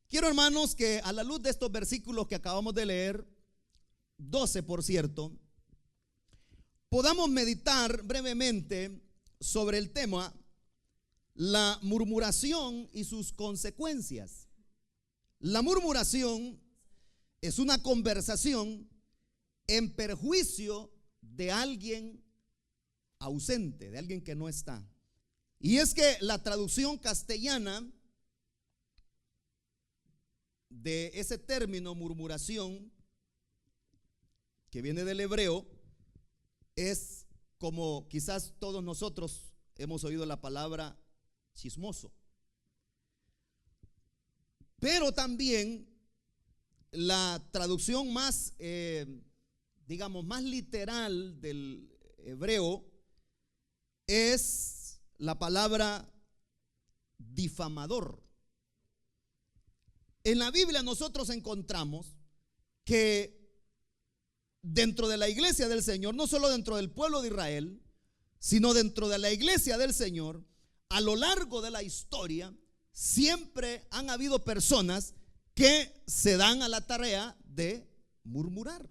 Quiero, hermanos, que a la luz de estos versículos que acabamos de leer, 12 por cierto, podamos meditar brevemente sobre el tema la murmuración y sus consecuencias. La murmuración es una conversación en perjuicio de alguien ausente, de alguien que no está. Y es que la traducción castellana de ese término murmuración, que viene del hebreo, es como quizás todos nosotros hemos oído la palabra chismoso. Pero también la traducción más, digamos, más literal del hebreo es la palabra difamador. En la Biblia nosotros encontramos que dentro de la iglesia del Señor, no solo dentro del pueblo de Israel, sino dentro de la iglesia del Señor, a lo largo de la historia, siempre han habido personas que se dan a la tarea de murmurar.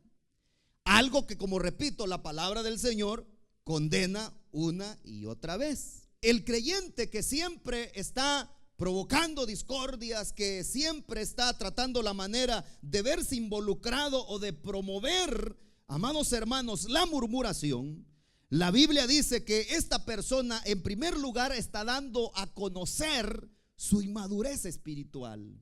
Algo que, como repito, la palabra del Señor condena una y otra vez. El creyente que siempre está provocando discordias, que siempre está tratando la manera de verse involucrado o de promover, amados hermanos, la murmuración, la Biblia dice que esta persona en primer lugar está dando a conocer su inmadurez espiritual.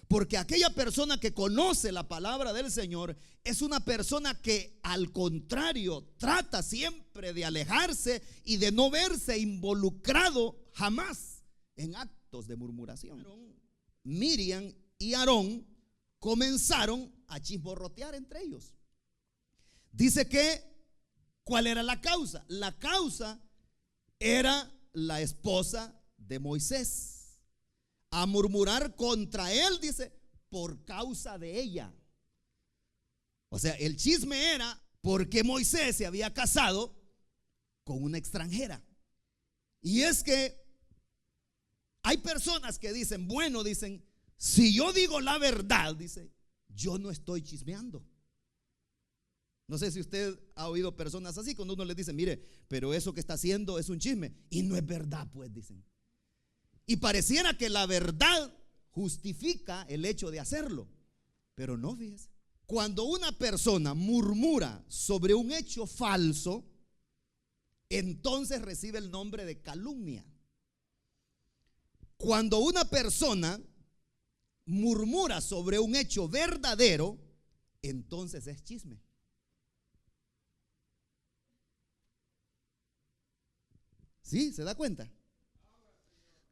Porque aquella persona que conoce la palabra del Señor es una persona que al contrario trata siempre de alejarse y de no verse involucrado jamás en actos de murmuración. Miriam y Aarón comenzaron a chismorrotear entre ellos. Dice que, ¿cuál era la causa? La causa era la esposa de Moisés. A murmurar contra él, dice, por causa de ella. O sea, el chisme era porque Moisés se había casado con una extranjera. Y es que hay personas que dicen, bueno, dicen, si yo digo la verdad, dice, yo no estoy chismeando. No sé si usted ha oído personas así, cuando uno les dice, mire, pero eso que está haciendo es un chisme. Y no es verdad, pues, dicen. Y pareciera que la verdad justifica el hecho de hacerlo, pero no, fíjese. Cuando una persona murmura sobre un hecho falso, entonces recibe el nombre de calumnia. Cuando una persona murmura sobre un hecho verdadero, entonces es chisme. ¿Sí? ¿Se da cuenta?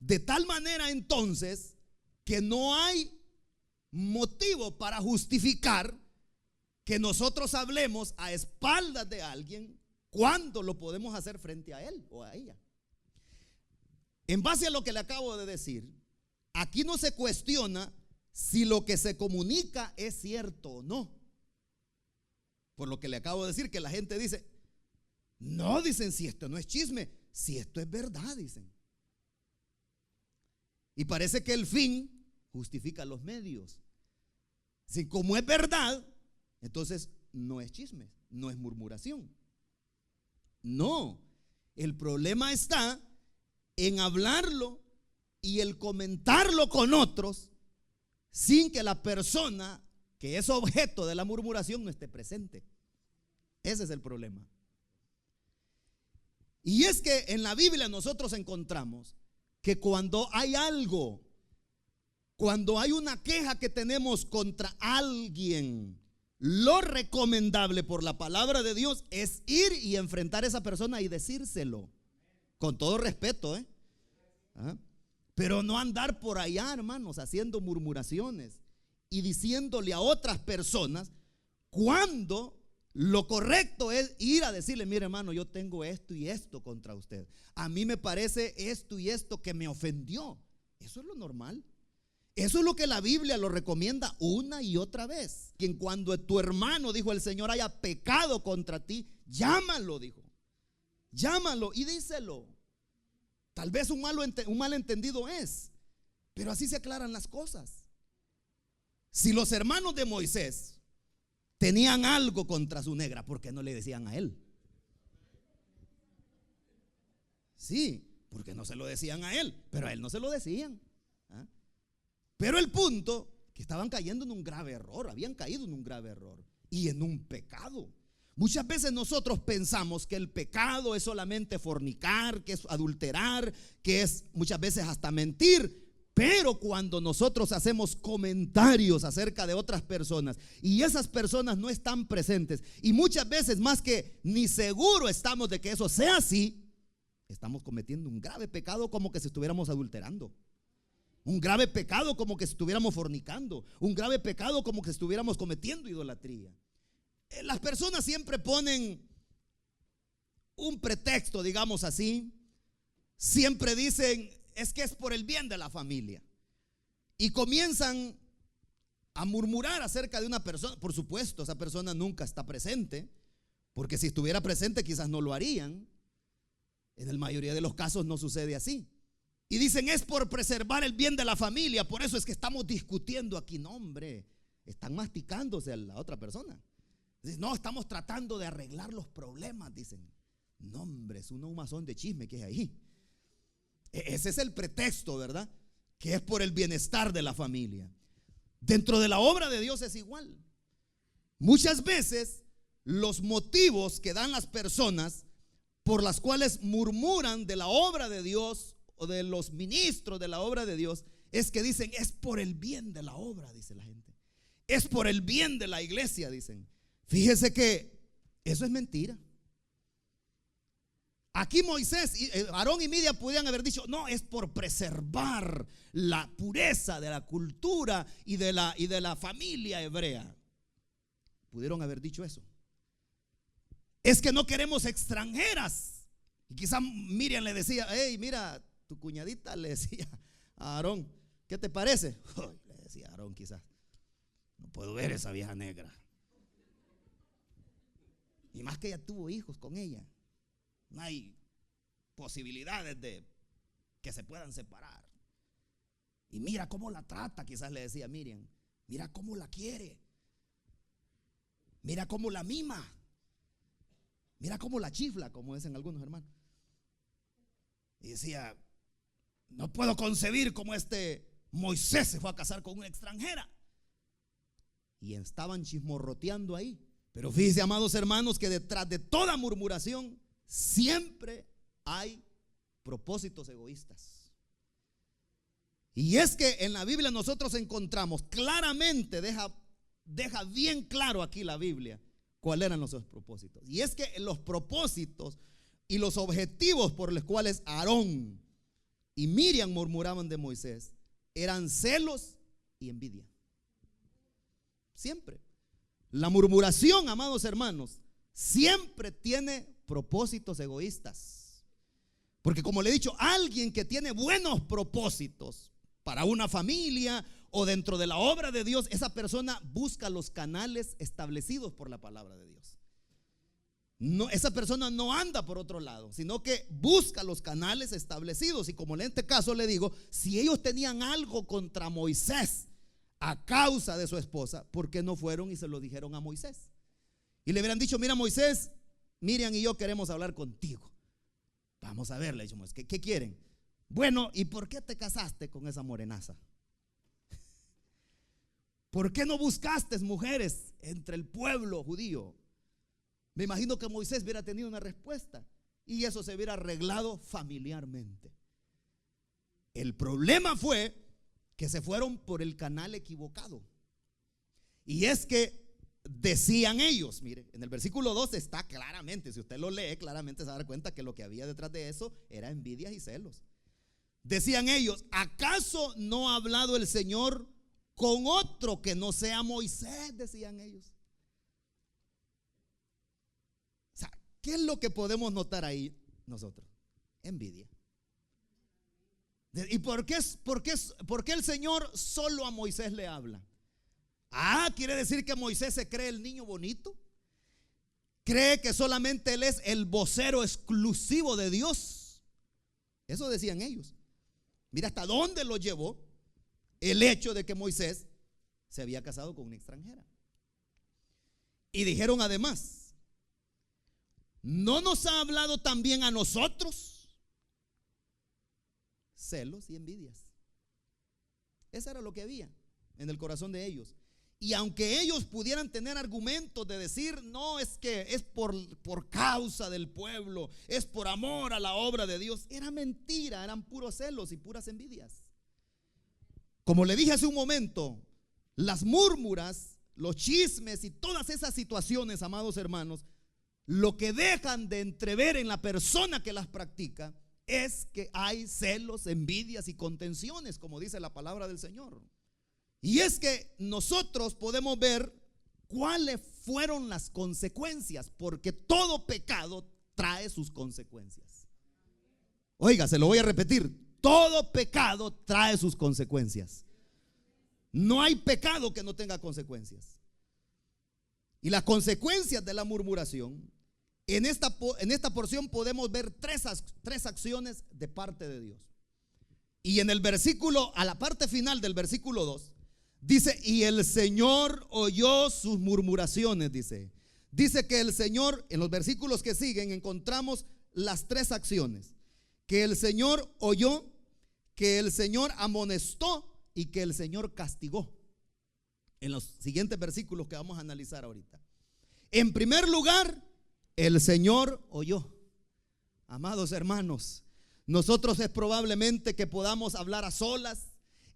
De tal manera entonces que no hay motivo para justificar que nosotros hablemos a espaldas de alguien cuando lo podemos hacer frente a él o a ella. En base a lo que le acabo de decir, aquí no se cuestiona si lo que se comunica es cierto o no. Por lo que le acabo de decir, que la gente dice, no, dicen, si esto no es chisme, si esto es verdad, dicen. Y parece que el fin justifica los medios. Si como es verdad, entonces no es chisme, no es murmuración. No, el problema está en hablarlo y el comentarlo con otros sin que la persona que es objeto de la murmuración no esté presente. Ese es el problema. Y es que en la Biblia nosotros encontramos que cuando hay algo, cuando hay una queja que tenemos contra alguien, lo recomendable por la palabra de Dios es ir y enfrentar a esa persona y decírselo, con todo respeto, ¿Ah? Pero no andar por allá, hermanos, haciendo murmuraciones y diciéndole a otras personas cuando lo correcto es ir a decirle, mire, hermano, yo tengo esto y esto contra usted. A mí me parece esto y esto que me ofendió. Eso es lo normal. Eso es lo que la Biblia lo recomienda una y otra vez. Que cuando tu hermano, dijo el Señor, haya pecado contra ti, llámalo, dijo. Llámalo y díselo. Tal vez un malentendido es, pero así se aclaran las cosas. Si los hermanos de Moisés tenían algo contra su negra, ¿por qué no le decían a él? Sí, porque no se lo decían a él, pero a él no se lo decían. ¿Ah? Pero el punto, que estaban cayendo en un grave error, habían caído en un grave error y en un pecado. Muchas veces nosotros pensamos que el pecado es solamente fornicar, que es adulterar, que es muchas veces hasta mentir. Pero cuando nosotros hacemos comentarios acerca de otras personas y esas personas no están presentes, y muchas veces más que ni seguro estamos de que eso sea así, estamos cometiendo un grave pecado, como que si estuviéramos adulterando. Un grave pecado como que si estuviéramos fornicando. Un grave pecado como que estuviéramos cometiendo idolatría. Las personas siempre ponen un pretexto, digamos así. Siempre dicen, es que es por el bien de la familia. Y comienzan a murmurar acerca de una persona. Por supuesto, esa persona nunca está presente, porque si estuviera presente quizás no lo harían. En la mayoría de los casos no sucede así. Y dicen, es por preservar el bien de la familia, por eso es que estamos discutiendo aquí. No, hombre, están masticándose a la otra persona. Dicen, no, estamos tratando de arreglar los problemas, dicen. No, hombre, es un humazón de chisme que hay ahí. Ese es el pretexto, ¿verdad? Que es por el bienestar de la familia. Dentro de la obra de Dios es igual. Muchas veces los motivos que dan las personas por las cuales murmuran de la obra de Dios o de los ministros de la obra de Dios es que dicen, es por el bien de la obra, dice la gente. Es por el bien de la iglesia, dicen. Fíjese que eso es mentira. Aquí Moisés, Aarón y Miriam pudieran haber dicho, no, es por preservar la pureza de la cultura y de la familia hebrea. Pudieron haber dicho eso. Es que no queremos extranjeras. Y quizá Miriam le decía, hey, mira, tu cuñadita le decía a Aarón, ¿qué te parece? Le decía a Aarón quizás, no puedo ver esa vieja negra. Y más que ella tuvo hijos con ella. No hay posibilidades de que se puedan separar. Y mira cómo la trata, quizás le decía Miriam. Mira cómo la quiere. Mira cómo la mima. Mira cómo la chifla, como dicen algunos hermanos. Y decía, no puedo concebir cómo este Moisés se fue a casar con una extranjera. Y estaban chismorroteando ahí. Pero fíjense, amados hermanos, que detrás de toda murmuración siempre hay propósitos egoístas. Y es que en la Biblia nosotros encontramos claramente, deja bien claro aquí la Biblia cuáles eran los propósitos. Y es que los propósitos y los objetivos por los cuales Aarón y Miriam murmuraban de Moisés eran celos y envidia. Siempre. La murmuración, amados hermanos, siempre tiene propósitos egoístas. Porque como le he dicho, alguien que tiene buenos propósitos para una familia o dentro de la obra de Dios, esa persona busca los canales establecidos por la palabra de Dios. No, esa persona no anda por otro lado, sino que busca los canales establecidos. Y como en este caso le digo, si ellos tenían algo contra Moisés a causa de su esposa, ¿por qué no fueron y se lo dijeron a Moisés? Y le hubieran dicho, mira Moisés, Miriam y yo queremos hablar contigo. Vamos a ver, le dijimos, ¿qué quieren? Bueno, ¿y por qué te casaste con esa morenaza? ¿Por qué no buscaste mujeres entre el pueblo judío? Me imagino que Moisés hubiera tenido una respuesta y eso se hubiera arreglado familiarmente. El problema fue que se fueron por el canal equivocado. Y es que decían ellos, mire, en el versículo 2 está claramente, si usted lo lee, claramente se va a dar cuenta que lo que había detrás de eso era envidias y celos. Decían ellos, ¿acaso no ha hablado el Señor con otro que no sea Moisés? Decían ellos. O sea, ¿qué es lo que podemos notar ahí nosotros? Envidia. ¿Y por qué el Señor solo a Moisés le habla? ¿Quiere decir que Moisés se cree el niño bonito? ¿Cree que solamente él es el vocero exclusivo de Dios? Eso decían ellos. Mira hasta dónde lo llevó el hecho de que Moisés se había casado con una extranjera. Y dijeron además: ¿no nos ha hablado también a nosotros? Celos y envidias. Eso era lo que había en el corazón de ellos. Y aunque ellos pudieran tener argumentos de decir: no, es que es por causa del pueblo, es por amor a la obra de Dios, era mentira, eran puros celos y puras envidias. Como le dije hace un momento, las murmuras, los chismes y todas esas situaciones, amados hermanos, lo que dejan de entrever en la persona que las practica es que hay celos, envidias y contenciones, como dice la palabra del Señor. Y es que nosotros podemos ver cuáles fueron las consecuencias, porque todo pecado trae sus consecuencias. Oiga, se lo voy a repetir: todo pecado trae sus consecuencias. No hay pecado que no tenga consecuencias. Y las consecuencias de la murmuración, en esta porción podemos ver tres acciones de parte de Dios. Y en el versículo, a la parte final del versículo 2, dice: y el Señor oyó sus murmuraciones. Dice que el Señor, en los versículos que siguen encontramos las tres acciones: que el Señor oyó, que el Señor amonestó y que el Señor castigó. En los siguientes versículos que vamos a analizar ahorita. En primer lugar, el Señor oyó. Amados hermanos, nosotros es probablemente que podamos hablar a solas.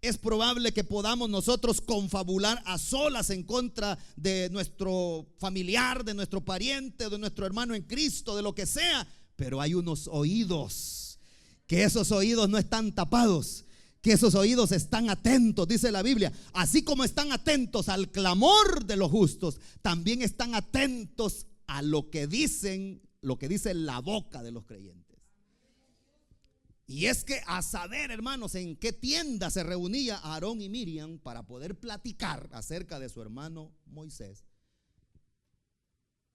Es probable que podamos nosotros confabular a solas en contra de nuestro familiar, de nuestro pariente, de nuestro hermano en Cristo, de lo que sea. Pero hay unos oídos, que esos oídos no están tapados, que esos oídos están atentos, dice la Biblia. Así como están atentos al clamor de los justos, también están atentos a lo que dice la boca de los creyentes. Y es que a saber, hermanos, en qué tienda se reunía Aarón y Miriam para poder platicar acerca de su hermano Moisés.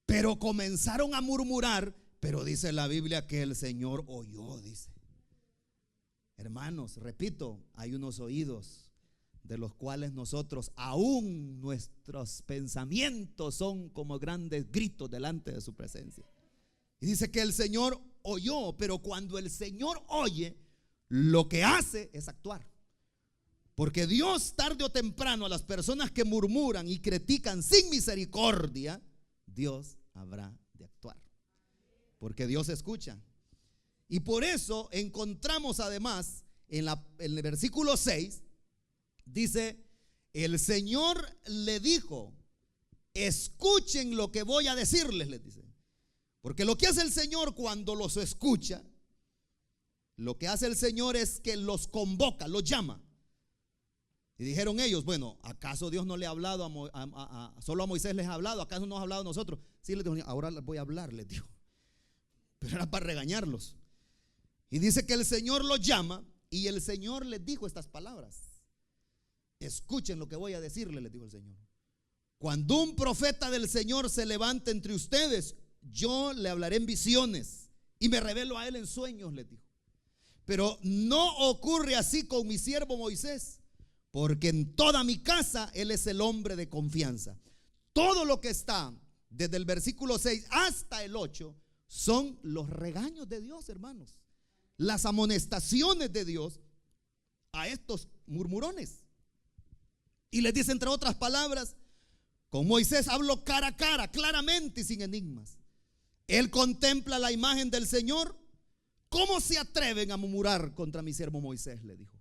Pero comenzaron a murmurar, pero dice la Biblia que el Señor oyó, dice. Hermanos, repito, hay unos oídos de los cuales nosotros, aún nuestros pensamientos son como grandes gritos delante de su presencia. Y dice que el Señor oyó, pero cuando el Señor oye, lo que hace es actuar. Porque Dios, tarde o temprano, a las personas que murmuran y critican sin misericordia, Dios habrá de actuar. Porque Dios escucha. Y por eso encontramos además en el versículo 6, dice: el Señor le dijo: escuchen lo que voy a decirles, les dice. Porque lo que hace el Señor cuando los escucha, lo que hace el Señor es que los convoca, los llama. Y dijeron ellos: bueno, ¿acaso Dios no le ha hablado solo a Moisés les ha hablado? ¿Acaso no nos ha hablado a nosotros? Sí, les dijo: ahora les voy a hablar, les dijo. Pero era para regañarlos. Y dice que el Señor los llama y el Señor les dijo estas palabras: escuchen lo que voy a decirles, les dijo el Señor. Cuando un profeta del Señor se levante entre ustedes, yo le hablaré en visiones y me revelo a él en sueños, les dijo. Pero no ocurre así con mi siervo Moisés, porque en toda mi casa él es el hombre de confianza. Todo lo que está desde el versículo 6 hasta el 8 son los regaños de Dios, hermanos. Las amonestaciones de Dios a estos murmurones. Y les dice, entre otras palabras: con Moisés hablo cara a cara, claramente y sin enigmas. Él contempla la imagen del Señor. ¿Cómo se atreven a murmurar contra mi siervo Moisés?, le dijo.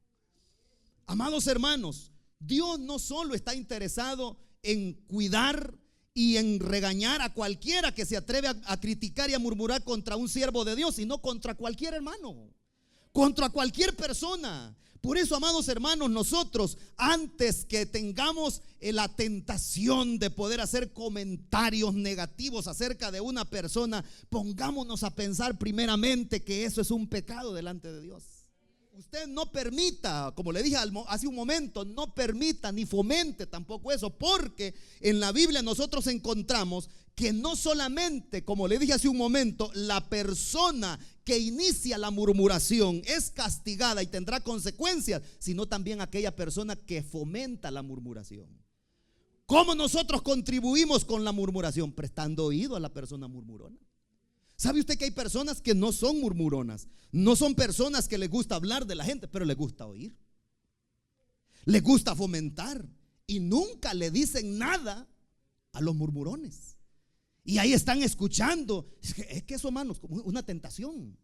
Amados hermanos, Dios no solo está interesado en cuidar y en regañar a cualquiera que se atreve a criticar y a murmurar contra un siervo de Dios, sino contra cualquier hermano, contra cualquier persona. Por eso, amados hermanos, nosotros, antes que tengamos la tentación de poder hacer comentarios negativos acerca de una persona, pongámonos a pensar primeramente que eso es un pecado delante de Dios. Usted no permita, como le dije hace un momento, no permita ni fomente tampoco eso, porque en la Biblia nosotros encontramos que no solamente, como le dije hace un momento, la persona que inicia la murmuración es castigada y tendrá consecuencias, sino también aquella persona que fomenta la murmuración. ¿Cómo nosotros contribuimos con la murmuración? Prestando oído a la persona murmurona. ¿Sabe usted que hay personas que no son murmuronas? No son personas que les gusta hablar de la gente, pero les gusta oír. Les gusta fomentar. Y nunca le dicen nada a los murmurones. Y ahí están escuchando. Es que eso, hermanos, como una tentación.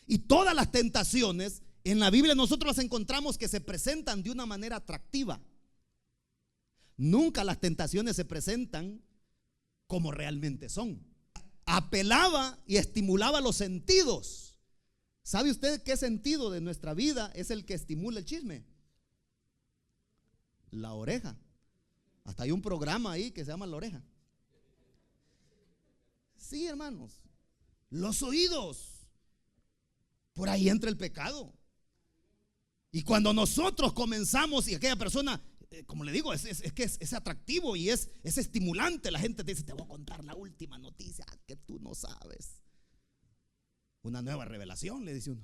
Y todas las tentaciones en la Biblia nosotros las encontramos que se presentan de una manera atractiva. Nunca las tentaciones se presentan como realmente son. Apelaba y estimulaba los sentidos. ¿Sabe usted qué sentido de nuestra vida es el que estimula el chisme? La oreja. Hasta hay un programa ahí que se llama La Oreja. Sí, hermanos. Los oídos. Por ahí entra el pecado. Y cuando nosotros comenzamos y aquella persona, como le digo, es atractivo y es estimulante, la gente te dice: te voy a contar la última noticia que tú no sabes. Una nueva revelación, le dice uno.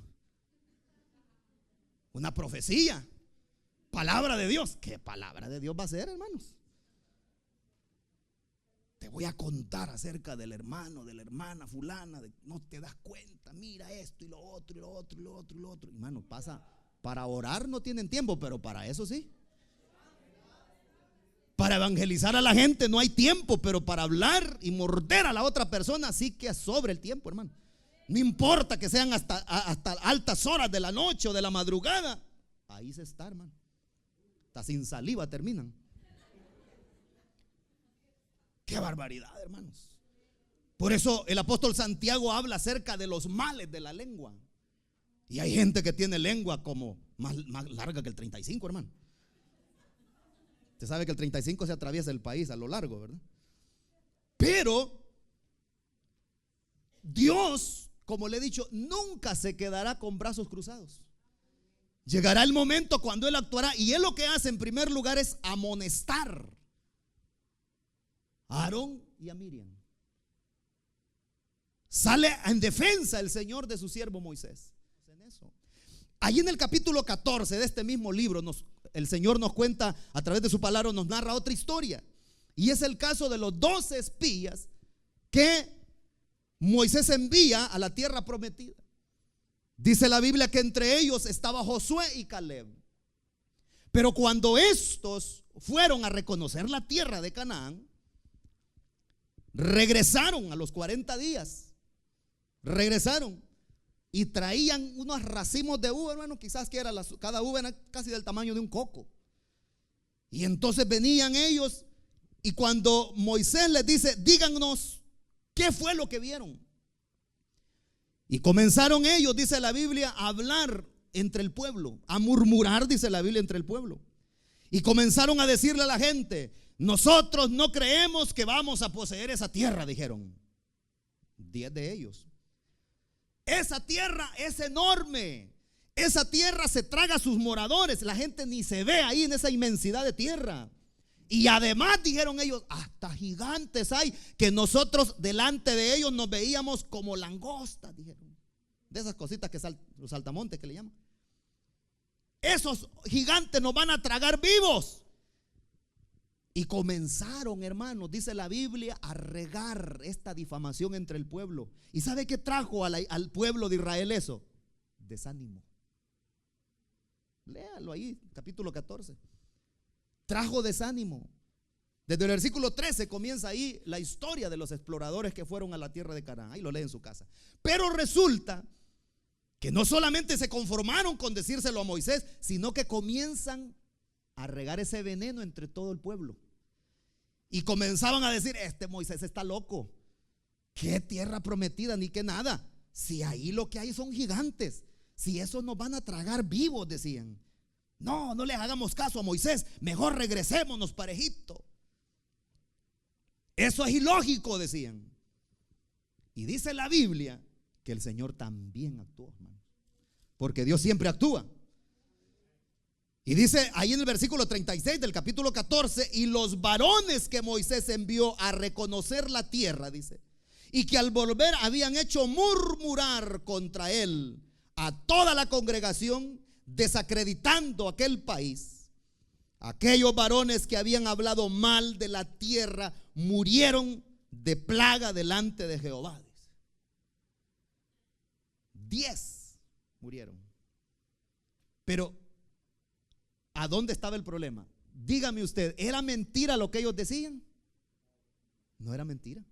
Una profecía. Palabra de Dios. ¿Qué palabra de Dios va a ser, hermanos? Te voy a contar acerca del hermano, de la hermana fulana. No te das cuenta, mira esto y lo otro y lo otro y lo otro y lo otro. Hermano, pasa. Para orar no tienen tiempo, pero para eso sí. Para evangelizar a la gente no hay tiempo, pero para hablar y morder a la otra persona sí que sobre el tiempo, hermano. No importa que sean hasta altas horas de la noche o de la madrugada. Ahí se está, hermano. Hasta sin saliva terminan. Qué barbaridad, hermanos. Por eso el apóstol Santiago habla acerca de los males de la lengua. Y hay gente que tiene lengua como más larga que el 35, hermano. Usted sabe que el 35 se atraviesa el país a lo largo, ¿verdad? Pero Dios, como le he dicho, nunca se quedará con brazos cruzados. Llegará el momento cuando Él actuará. Y Él lo que hace en primer lugar es amonestar a Aarón y a Miriam. Sale en defensa el Señor de su siervo Moisés. Allí en el capítulo 14 de este mismo libro el Señor nos cuenta, a través de su palabra nos narra otra historia. Y es el caso de los 12 espías que Moisés envía a la tierra prometida. Dice la Biblia que entre ellos estaba Josué y Caleb. Pero cuando estos fueron a reconocer la tierra de Canaán, regresaron a los 40 días. Regresaron y traían unos racimos de uva, hermano. Quizás que cada uva era casi del tamaño de un coco. Y entonces venían ellos, y cuando Moisés les dice: díganos qué fue lo que vieron. Y comenzaron ellos, dice la Biblia, a hablar entre el pueblo, a murmurar, dice la Biblia, entre el pueblo. Y comenzaron a decirle a la gente: nosotros no creemos que vamos a poseer esa tierra, dijeron 10 de ellos. Esa tierra es enorme. Esa tierra se traga a sus moradores. La gente ni se ve ahí en esa inmensidad de tierra. Y además, dijeron ellos, hasta gigantes hay, que nosotros delante de ellos nos veíamos como langostas, dijeron. De esas cositas que los saltamontes que le llaman. Esos gigantes nos van a tragar vivos. Y comenzaron, hermanos, dice la Biblia, a regar esta difamación entre el pueblo. ¿Y sabe qué trajo al pueblo de Israel eso? Desánimo. Léalo ahí, capítulo 14. Trajo desánimo. Desde el versículo 13 comienza ahí la historia de los exploradores que fueron a la tierra de Canaán. Ahí lo lee en su casa. Pero resulta que no solamente se conformaron con decírselo a Moisés, sino que comienzan a regar ese veneno entre todo el pueblo. Y comenzaban a decir: este Moisés está loco. ¿Qué tierra prometida ni qué nada? Si ahí lo que hay son gigantes. Si esos nos van a tragar vivos, decían. No les hagamos caso a Moisés. Mejor regresémonos para Egipto. Eso es ilógico, decían. Y dice la Biblia que el Señor también actuó, hermano. Porque Dios siempre actúa. Y dice ahí en el versículo 36 del capítulo 14: y los varones que Moisés envió a reconocer la tierra, dice, y que al volver habían hecho murmurar contra él a toda la congregación, desacreditando aquel país, aquellos varones que habían hablado mal de la tierra murieron de plaga delante de Jehová. 10 murieron. Pero ¿a dónde estaba el problema? Dígame usted, ¿era mentira lo que ellos decían? No era mentira.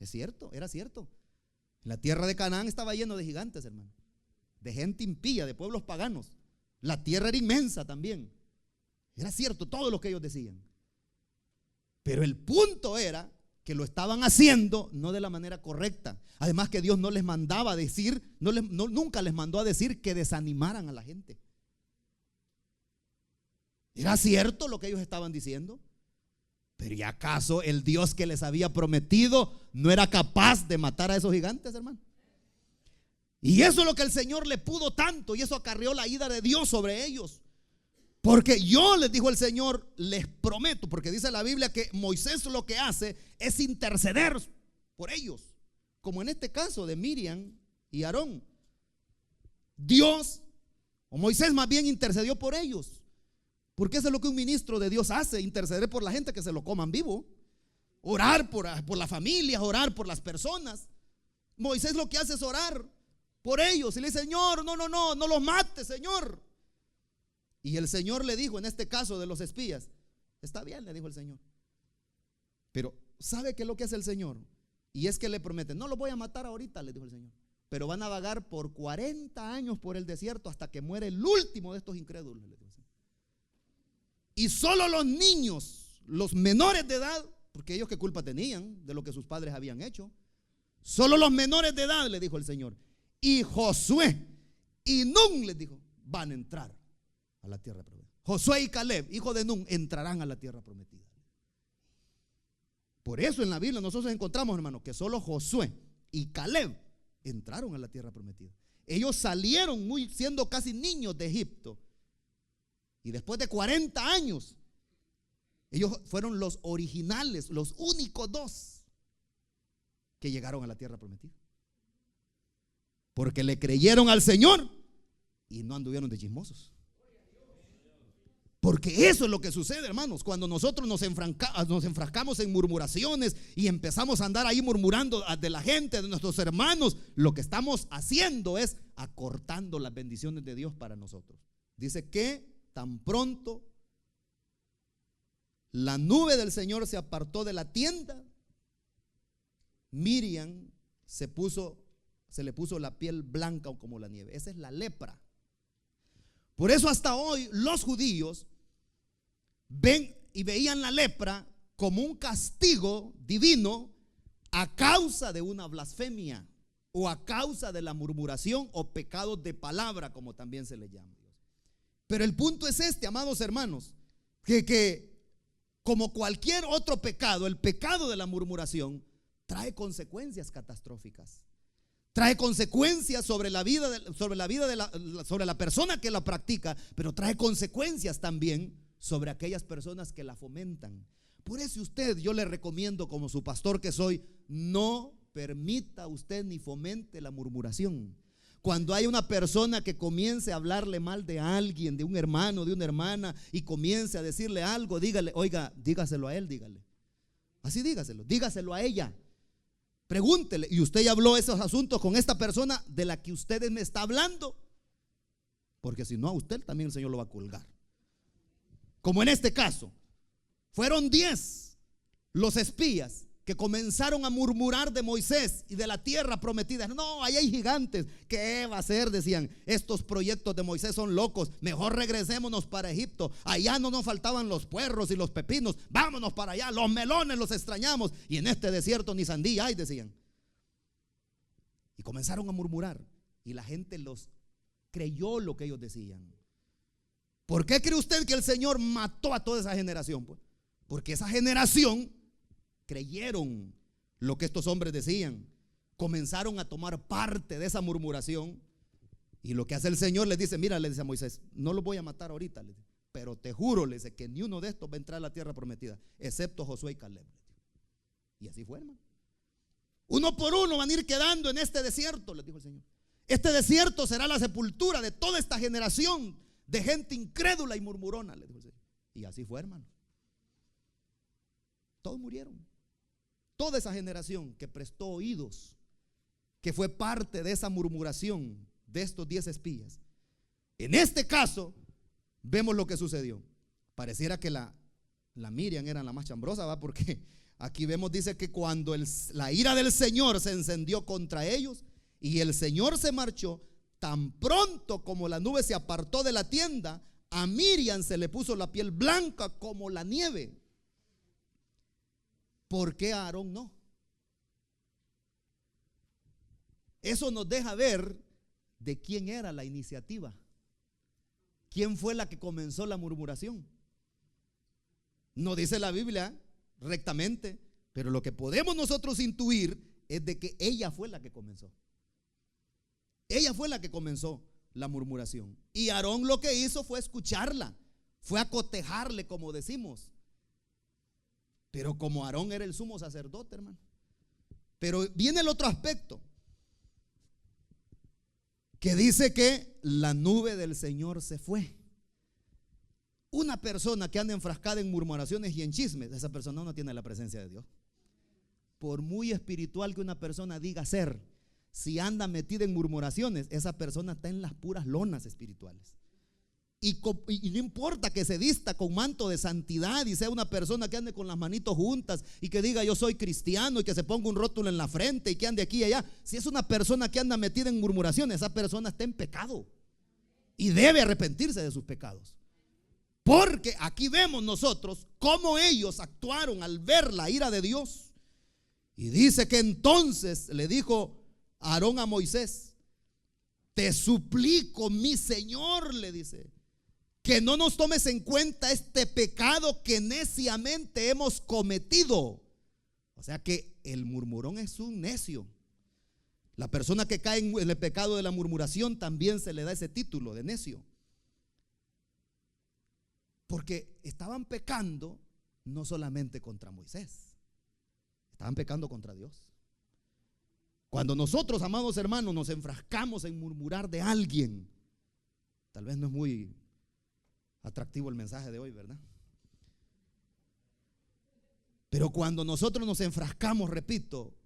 Es cierto, era cierto. La tierra de Canaán estaba lleno de gigantes, hermano, de gente impía, de pueblos paganos. La tierra era inmensa también. Era cierto todo lo que ellos decían. Pero el punto era que lo estaban haciendo no de la manera correcta. Además que Dios no les mandaba a decir, nunca les mandó a decir que desanimaran a la gente. Era cierto lo que ellos estaban diciendo. Pero ¿y acaso el Dios que les había prometido no era capaz de matar a esos gigantes, hermano? Y eso es lo que el Señor le pudo tanto, y eso acarreó la ira de Dios sobre ellos. Porque yo, les dijo el Señor, les prometo, porque dice la Biblia que Moisés lo que hace es interceder por ellos, como en este caso de Miriam y Aarón. Dios, o Moisés más bien, intercedió por ellos. Porque eso es lo que un ministro de Dios hace: interceder por la gente, que se lo coman vivo, orar por las familias, orar por las personas. Moisés lo que hace es orar por ellos y le dice: Señor, no los mates, Señor. Y el Señor le dijo, en este caso de los espías: está bien, le dijo el Señor, pero ¿sabe qué es lo que hace el Señor? Y es que le promete: no los voy a matar ahorita, le dijo el Señor, pero van a vagar por 40 años por el desierto hasta que muere el último de estos incrédulos, le dijo el Señor. Y solo los niños, los menores de edad, porque ellos qué culpa tenían de lo que sus padres habían hecho, solo los menores de edad, le dijo el Señor, y Josué y Nun, les dijo, van a entrar a la tierra prometida. Josué y Caleb, hijo de Nun, entrarán a la tierra prometida. Por eso en la Biblia nosotros encontramos, hermanos, que solo Josué y Caleb entraron a la tierra prometida. Ellos salieron siendo casi niños de Egipto. Y después de 40 años, ellos fueron los originales, los únicos 2 que llegaron a la tierra prometida. Porque le creyeron al Señor y no anduvieron de chismosos. Porque eso es lo que sucede, hermanos, cuando nosotros nos enfrascamos en murmuraciones y empezamos a andar ahí murmurando de la gente, de nuestros hermanos. Lo que estamos haciendo es acortando las bendiciones de Dios para nosotros. Dice que tan pronto la nube del Señor se apartó de la tienda, Miriam se le puso la piel blanca como la nieve. Esa es la lepra. Por eso hasta hoy los judíos ven y veían la lepra como un castigo divino a causa de una blasfemia o a causa de la murmuración o pecados de palabra, como también se le llama. Pero el punto es este, amados hermanos, que como cualquier otro pecado, el pecado de la murmuración trae consecuencias catastróficas. Trae consecuencias sobre la persona que la practica, pero trae consecuencias también sobre aquellas personas que la fomentan. Por eso yo le recomiendo, como su pastor que soy, no permita usted ni fomente la murmuración. Cuando hay una persona que comience a hablarle mal de alguien, de un hermano, de una hermana, y comience a decirle algo, dígale: oiga, dígaselo a él, dígale. Así dígaselo a ella. Pregúntele: ¿y usted ya habló esos asuntos con esta persona de la que usted me está hablando? Porque si no, a usted también el Señor lo va a colgar. Como en este caso, fueron 10 los espías que comenzaron a murmurar de Moisés y de la tierra prometida. No, ahí hay gigantes. ¿Qué va a hacer? Decían, estos proyectos de Moisés son locos. Mejor regresémonos para Egipto. Allá no nos faltaban los puerros y los pepinos. Vámonos para allá. Los melones los extrañamos. Y en este desierto ni sandía hay, decían. Y comenzaron a murmurar. Y la gente los creyó lo que ellos decían. ¿Por qué cree usted que el Señor mató a toda esa generación? Pues porque esa generación creyeron lo que estos hombres decían, comenzaron a tomar parte de esa murmuración. Y lo que hace el Señor les dice: mira, le dice a Moisés, no los voy a matar ahorita, pero te juro, le dice, que ni uno de estos va a entrar a la tierra prometida, excepto Josué y Caleb. Y así fue, hermano. Uno por uno van a ir quedando en este desierto, les dijo el Señor. Este desierto será la sepultura de toda esta generación de gente incrédula y murmurona, les dijo el Señor. Y así fue, hermano. Todos murieron. Toda esa generación que prestó oídos, que fue parte de esa murmuración de estos 10 espías. En este caso, vemos lo que sucedió. Pareciera que la Miriam era la más chambrosa, ¿va? Porque aquí vemos, dice que cuando la ira del Señor se encendió contra ellos y el Señor se marchó, tan pronto como la nube se apartó de la tienda, a Miriam se le puso la piel blanca como la nieve. ¿Por qué a Aarón no? Eso nos deja ver de quién era la iniciativa. ¿Quién fue la que comenzó la murmuración? No dice la Biblia rectamente, pero lo que podemos nosotros intuir es de que ella fue la que comenzó. Ella fue la que comenzó la murmuración. Y Aarón lo que hizo fue escucharla, fue acotejarle, como decimos. Pero como Aarón era el sumo sacerdote, hermano. Pero viene el otro aspecto, que dice que la nube del Señor se fue. Una persona que anda enfrascada en murmuraciones y en chismes, esa persona no tiene la presencia de Dios. Por muy espiritual que una persona diga ser, si anda metida en murmuraciones, esa persona está en las puras lonas espirituales. Y no importa que se vista con manto de santidad y sea una persona que ande con las manitos juntas y que diga yo soy cristiano y que se ponga un rótulo en la frente y que ande aquí y allá. Si es una persona que anda metida en murmuraciones, esa persona está en pecado y debe arrepentirse de sus pecados. Porque aquí vemos nosotros cómo ellos actuaron al ver la ira de Dios. Y dice que entonces le dijo Aarón a Moisés: te suplico, mi Señor, le dice, que no nos tomes en cuenta este pecado que neciamente hemos cometido. O sea que el murmurón es un necio. La persona que cae en el pecado de la murmuración también se le da ese título de necio. Porque estaban pecando no solamente contra Moisés, estaban pecando contra Dios. Cuando nosotros, amados hermanos, nos enfrascamos en murmurar de alguien, tal vez no es muy atractivo el mensaje de hoy, ¿verdad? Pero cuando nosotros nos enfrascamos, repito,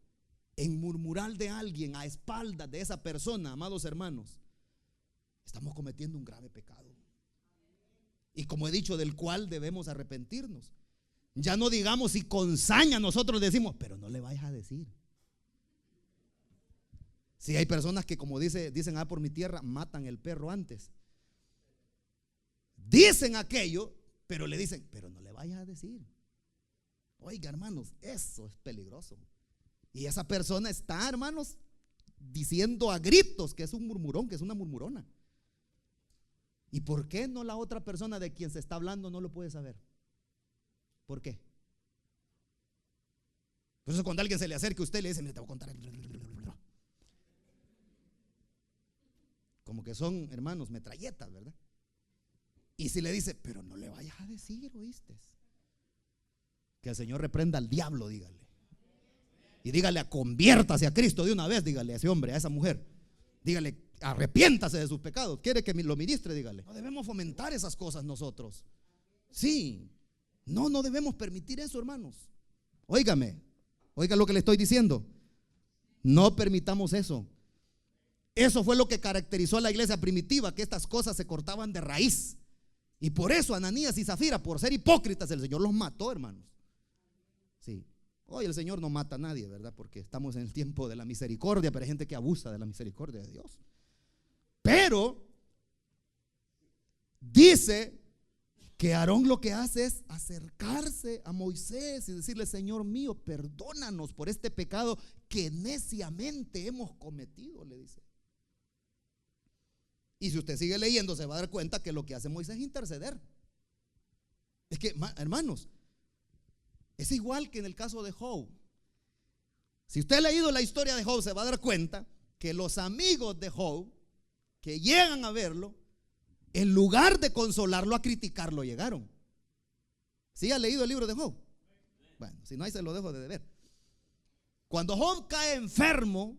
en murmurar de alguien a espaldas de esa persona, amados hermanos, estamos cometiendo un grave pecado. Y como he dicho, del cual debemos arrepentirnos. Ya no digamos si con saña nosotros decimos, pero no le vayas a decir. Si hay personas que, como dicen por mi tierra, matan el perro antes. Dicen aquello, pero le dicen, pero no le vayas a decir. Oiga, hermanos, eso es peligroso. Y esa persona está, hermanos, diciendo a gritos que es un murmurón, que es una murmurona. ¿Y por qué no la otra persona de quien se está hablando no lo puede saber? ¿Por qué? Por eso cuando alguien se le acerca a usted le dice, mira, te voy a contar. Como que son, hermanos, metralletas, ¿verdad? Y si le dice, pero no le vayas a decir, ¿oíste? Que el Señor reprenda al diablo, dígale. Y dígale, conviértase a Cristo de una vez, dígale a ese hombre, a esa mujer. Dígale, arrepiéntase de sus pecados. ¿Quiere que lo ministre? Dígale. No debemos fomentar esas cosas nosotros. Sí. No debemos permitir eso, hermanos. Óigame, oiga lo que le estoy diciendo. No permitamos eso. Eso fue lo que caracterizó a la iglesia primitiva, que estas cosas se cortaban de raíz. Y por eso Ananías y Zafira, por ser hipócritas, el Señor los mató, hermanos. Sí. Hoy el Señor no mata a nadie, ¿verdad? Porque estamos en el tiempo de la misericordia, pero hay gente que abusa de la misericordia de Dios. Pero dice que Aarón lo que hace es acercarse a Moisés y decirle, Señor mío, perdónanos por este pecado que neciamente hemos cometido, le dice. Y si usted sigue leyendo se va a dar cuenta que lo que hace Moisés es interceder. Es que, hermanos, es igual que en el caso de Job. Si usted ha leído la historia de Job, se va a dar cuenta que los amigos de Job que llegan a verlo, en lugar de consolarlo, a criticarlo llegaron. ¿Sí ha leído el libro de Job? Bueno, si no, ahí se lo dejo de deber. Cuando Job cae enfermo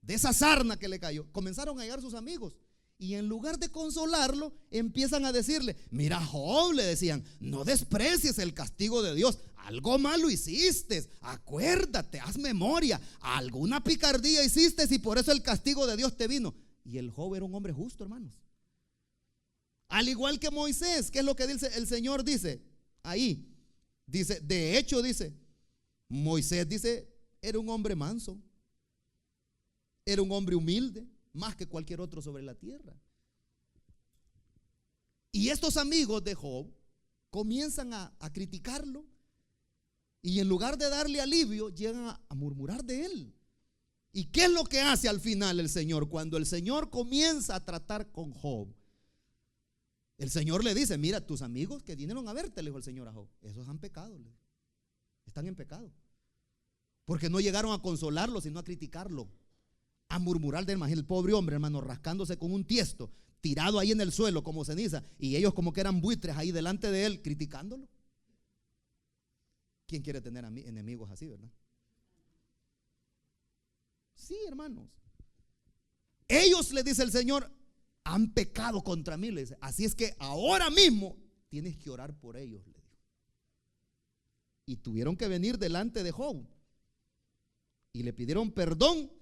de esa sarna que le cayó, comenzaron a llegar sus amigos Y en lugar de consolarlo, empiezan a decirle: mira, Job, le decían, no desprecies el castigo de Dios. Algo malo hiciste, acuérdate, haz memoria, alguna picardía hiciste y por eso el castigo de Dios te vino. Y el Job era un hombre justo, hermanos. Al igual que Moisés, ¿qué es lo que dice el Señor? Dice ahí, dice, de hecho, dice, Moisés, dice, era un hombre manso, era un hombre humilde, más que cualquier otro sobre la tierra. Y estos amigos de Job comienzan a criticarlo, y en lugar de darle alivio, llegan a murmurar de él. ¿Y qué es lo que hace al final el Señor? Cuando el Señor comienza a tratar con Job, el Señor le dice: mira, tus amigos que vinieron a verte, le dijo el Señor a Job, esos han pecado, están en pecado, porque no llegaron a consolarlo, sino a criticarlo, a murmurar de él. Imagínate el pobre hombre, hermano, rascándose con un tiesto, tirado ahí en el suelo como ceniza, y ellos como que eran buitres ahí delante de él, criticándolo. ¿Quién quiere tener enemigos así, verdad? Sí, hermanos. Ellos, le dice el Señor, han pecado contra mí, le dice. Así es que ahora mismo tienes que orar por ellos, le dijo. Y tuvieron que venir delante de Job y le pidieron perdón,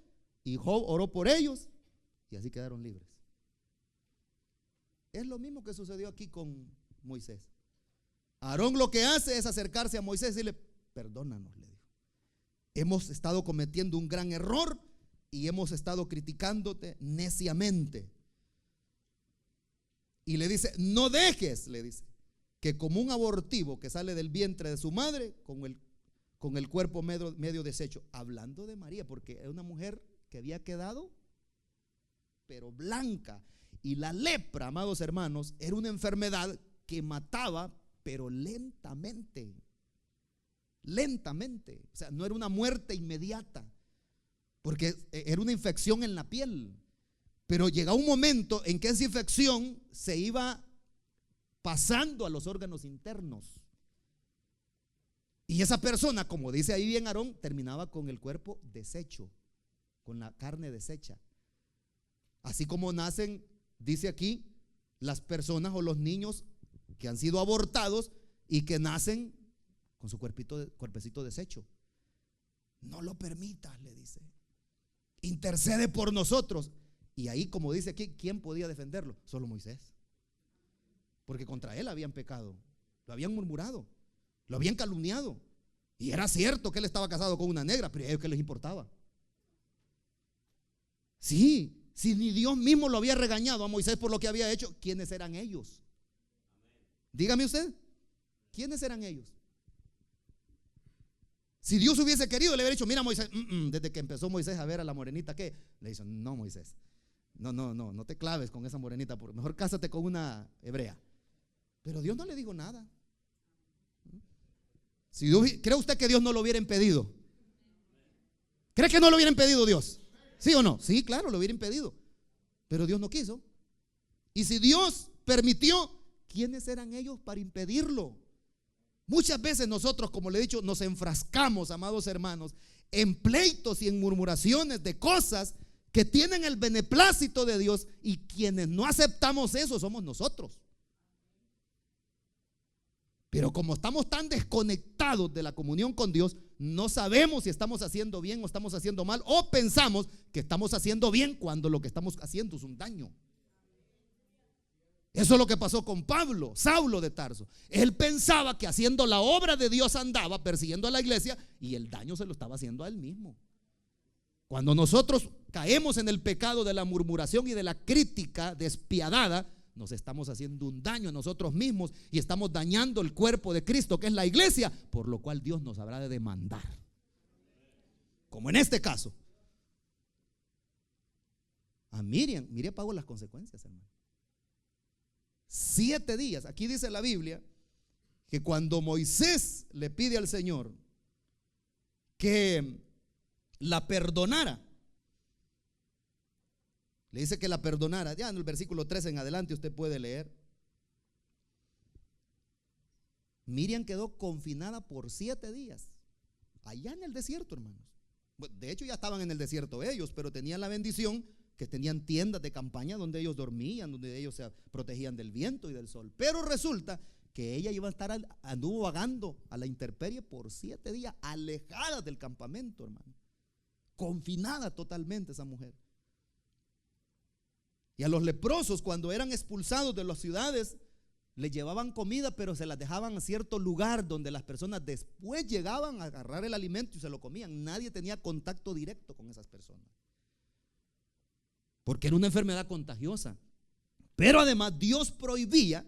y Job oró por ellos y así quedaron libres. Es lo mismo que sucedió aquí con Moisés. Aarón lo que hace es acercarse a Moisés y decirle: perdónanos, le dijo. Hemos estado cometiendo un gran error y hemos estado criticándote neciamente. Y le dice: no dejes, le dice, que como un abortivo que sale del vientre de su madre, con el cuerpo medio deshecho. Hablando de María, porque era una mujer que había quedado pero blanca. Y la lepra, amados hermanos, era una enfermedad que mataba, pero lentamente. Lentamente. O sea, no era una muerte inmediata, porque era una infección en la piel. Pero llegaba un momento en que esa infección se iba pasando a los órganos internos. Y esa persona, como dice ahí bien Aarón, terminaba con el cuerpo deshecho, con la carne deshecha. Así como nacen, dice aquí, las personas o los niños que han sido abortados y que nacen con su cuerpecito deshecho. No lo permitas, le dice. Intercede por nosotros. Y ahí, como dice aquí, ¿quién podía defenderlo? Solo Moisés. Porque contra él habían pecado, lo habían murmurado, lo habían calumniado. Y era cierto que él estaba casado con una negra, pero a ellos, ¿qué les importaba? Sí, si ni Dios mismo lo había regañado a Moisés por lo que había hecho, ¿quiénes eran ellos? Dígame usted, ¿quiénes eran ellos? Si Dios hubiese querido, le hubiera dicho: mira, Moisés, desde que empezó Moisés a ver a la morenita, ¿qué? Le dice: no, Moisés, no te claves con esa morenita, mejor cásate con una hebrea. Pero Dios no le dijo nada. Si Dios, ¿cree usted que Dios no lo hubiera impedido? ¿Cree que no lo hubiera impedido Dios? ¿Sí o no? Sí, claro, lo hubiera impedido, pero Dios no quiso. Y si Dios permitió, ¿quiénes eran ellos para impedirlo? Muchas veces nosotros, como le he dicho, nos enfrascamos, amados hermanos, en pleitos y en murmuraciones de cosas que tienen el beneplácito de Dios, y quienes no aceptamos eso somos nosotros. Pero como estamos tan desconectados de la comunión con Dios, no sabemos si estamos haciendo bien o estamos haciendo mal, o pensamos que estamos haciendo bien cuando lo que estamos haciendo es un daño. Eso es lo que pasó con Pablo, Saulo de Tarso. Él pensaba que haciendo la obra de Dios andaba persiguiendo a la iglesia, y el daño se lo estaba haciendo a él mismo. Cuando nosotros caemos en el pecado de la murmuración y de la crítica despiadada, nos estamos haciendo un daño a nosotros mismos y estamos dañando el cuerpo de Cristo, que es la iglesia, por lo cual Dios nos habrá de demandar. Como en este caso a Miriam pagó las consecuencias, hermano. 7 días. Aquí dice la Biblia que cuando Moisés le pide al Señor que la perdonara, le dice que la perdonara. Ya en el versículo 13 en adelante usted puede leer. Miriam quedó confinada por 7 días allá en el desierto, hermanos. De hecho ya estaban en el desierto ellos, pero tenían la bendición que tenían tiendas de campaña donde ellos dormían, donde ellos se protegían del viento y del sol. Pero resulta que ella iba a estar, anduvo vagando a la intemperie por 7 días, alejada del campamento, hermano. Confinada totalmente esa mujer. Y a los leprosos, cuando eran expulsados de las ciudades, les llevaban comida, pero se las dejaban a cierto lugar donde las personas después llegaban a agarrar el alimento y se lo comían. Nadie tenía contacto directo con esas personas, porque era una enfermedad contagiosa. Pero además Dios prohibía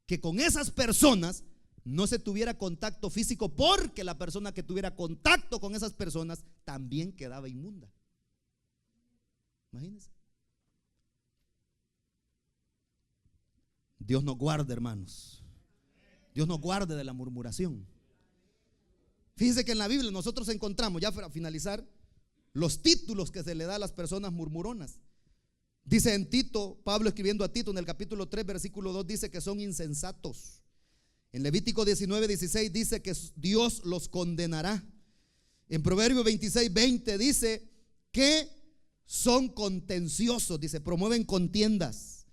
que con esas personas no se tuviera contacto físico, porque la persona que tuviera contacto con esas personas también quedaba inmunda. Imagínense. Dios nos guarde, hermanos. Dios nos guarde de la murmuración. Fíjense que en la Biblia nosotros encontramos, ya para finalizar, los títulos que se le da a las personas murmuronas. Dice en Tito, Pablo escribiendo a Tito en el capítulo 3 versículo 2, dice que son insensatos. En Levítico 19:16 dice que Dios los condenará. En Proverbios 26:20 dice que son contenciosos, dice, promueven contiendas.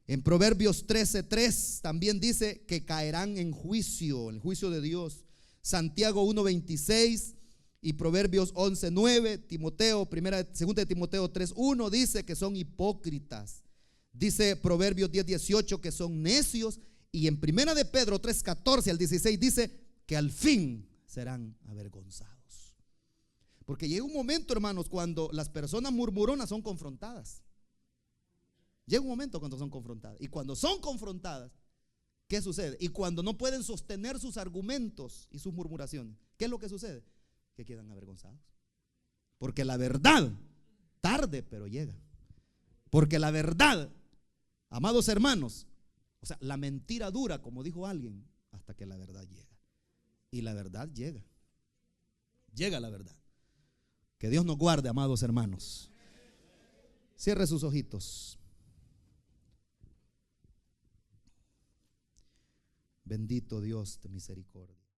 En Proverbios 13:3 también dice que caerán en juicio, el juicio de Dios. Santiago 1:26 y Proverbios 11:9, Timoteo, 2 de Timoteo 3:1 dice que son hipócritas. Dice Proverbios 10:18 que son necios, y en 1 de Pedro 3:14 al 16 dice que al fin serán avergonzados. Porque llega un momento, hermanos, cuando las personas murmuronas son confrontadas. Llega un momento cuando son confrontadas. Y cuando son confrontadas, ¿qué sucede? Y cuando no pueden sostener sus argumentos y sus murmuraciones, ¿qué es lo que sucede? Que quedan avergonzados. Porque la verdad, tarde pero llega. Porque la verdad, amados hermanos, o sea, la mentira dura, como dijo alguien, hasta que la verdad llega. Y la verdad llega. Llega la verdad. Que Dios nos guarde, amados hermanos. Cierre sus ojitos. Bendito Dios de misericordia.